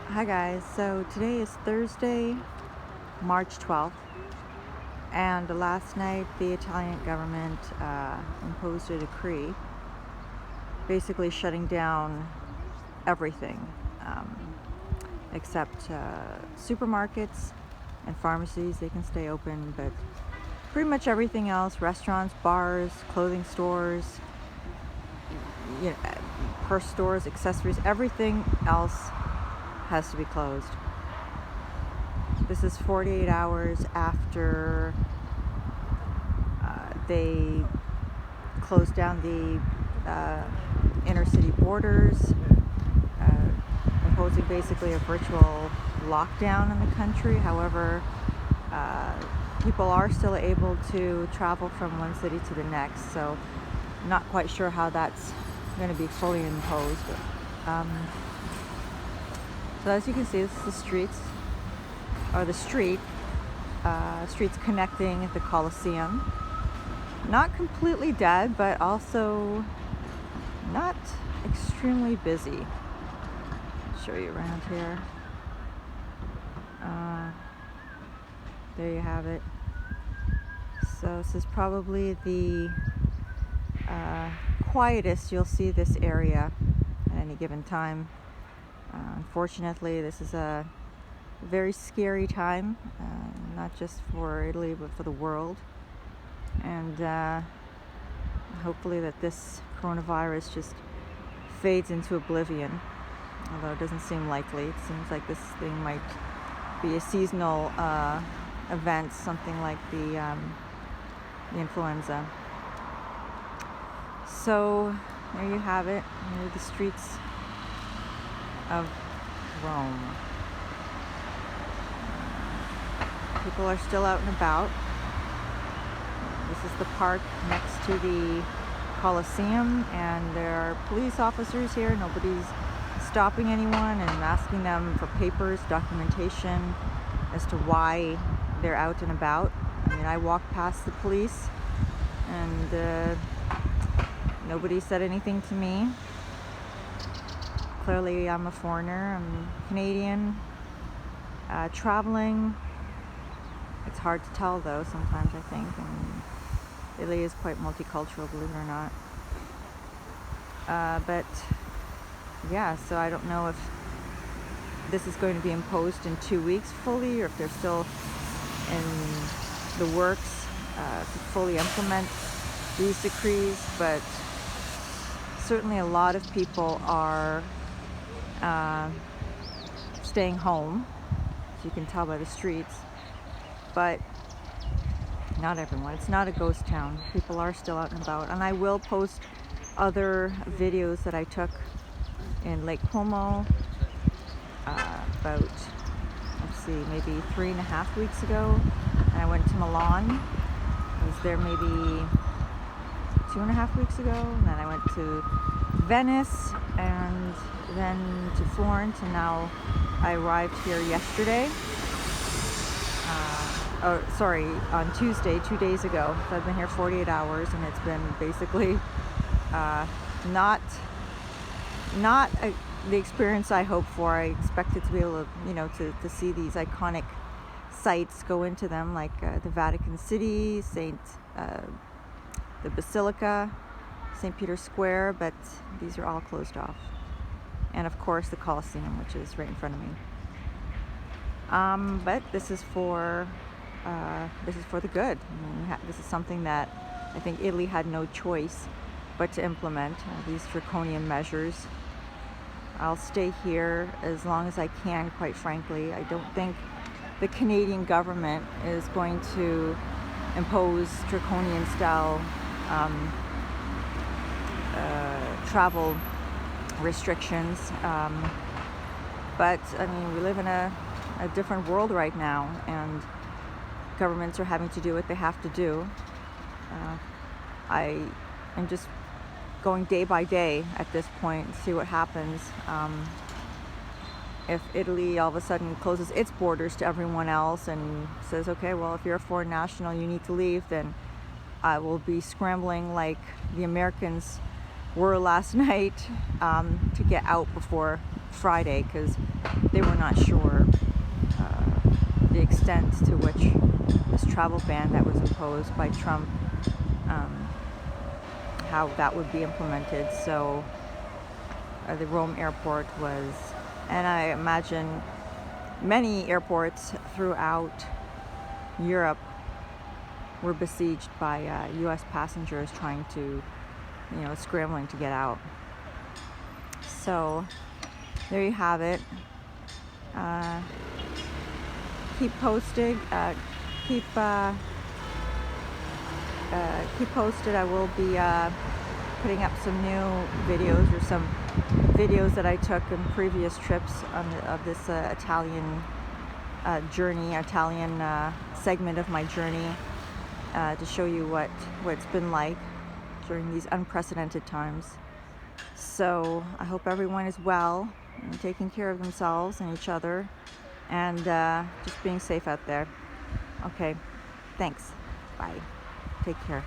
Hi guys, so today is Thursday, March 12th, and last night the Italian government imposed a decree basically shutting down everything um, except supermarkets and pharmacies. They can stay open, but pretty much everything else, restaurants, bars, clothing stores, purse stores, accessories, everything else has to be closed. This is 48 hours after they closed down the inner city borders, imposing basically a virtual lockdown in the country. However, people are still able to travel from one city to the next, so not quite sure how that's going to be fully imposed. So as you can see, this is the streets, or the streets connecting the Colosseum. Not completely dead, but also not extremely busy. Show you around here. There you have it. So this is probably the quietest you'll see this area at any given time. Unfortunately, this is a very scary time, not just for Italy, but for the world. And hopefully that this coronavirus just fades into oblivion, although it doesn't seem likely. It seems like this thing might be a seasonal event, something like the influenza. So there you have it. Here are the streets of Rome. People are still out and about. This is the park next to the Colosseum, and there are police officers here. Nobody's stopping anyone and asking them for papers, documentation as to why they're out and about. I mean, I walked past the police and nobody said anything to me. Clearly I'm a foreigner, I'm Canadian, traveling. It's hard to tell though sometimes, I think, and Italy is quite multicultural, believe it or not. But yeah, so I don't know if this is going to be imposed in 2 weeks fully, or if they're still in the works to fully implement these decrees. But certainly a lot of people are staying home, as you can tell by the streets, but not everyone. It's not a ghost town. People are still out and about, and I will post other videos that I took in Lake Como about, let's see, maybe 3.5 weeks ago. And I went to Milan. I was there maybe 2.5 weeks ago, and then I went to Venice and then to Florence, and now I arrived here yesterday. On Tuesday, 2 days ago. So I've been here 48 hours, and it's been basically not the experience I hoped for. I expected to be able to, to see these iconic sites, go into them, like the Vatican City, the Basilica, St. Peter's Square, but these are all closed off. And of course the Colosseum, which is right in front of me. But this is for the good. I mean, this is something that I think Italy had no choice but to implement, these draconian measures. I'll stay here as long as I can, quite frankly. I don't think the Canadian government is going to impose draconian style travel restrictions. But I mean, we live in a different world right now, and governments are having to do what they have to do. I am just going day by day at this point to see what happens. If Italy all of a sudden closes its borders to everyone else and says, okay, well, if you're a foreign national, you need to leave, then I will be scrambling like the Americans were last night to get out before Friday because they were not sure the extent to which this travel ban that was imposed by Trump, how that would be implemented. So the Rome airport was, and I imagine many airports throughout Europe were besieged by U.S. passengers trying to, scrambling to get out. So there you have it. Keep posted. Keep posted. I will be putting up some new videos, or some videos that I took in previous trips of this Italian journey, Italian segment of my journey, to show you what it's been like during these unprecedented times. So I hope everyone is well and taking care of themselves and each other, and just being safe out there. Okay, thanks. Bye. Take care.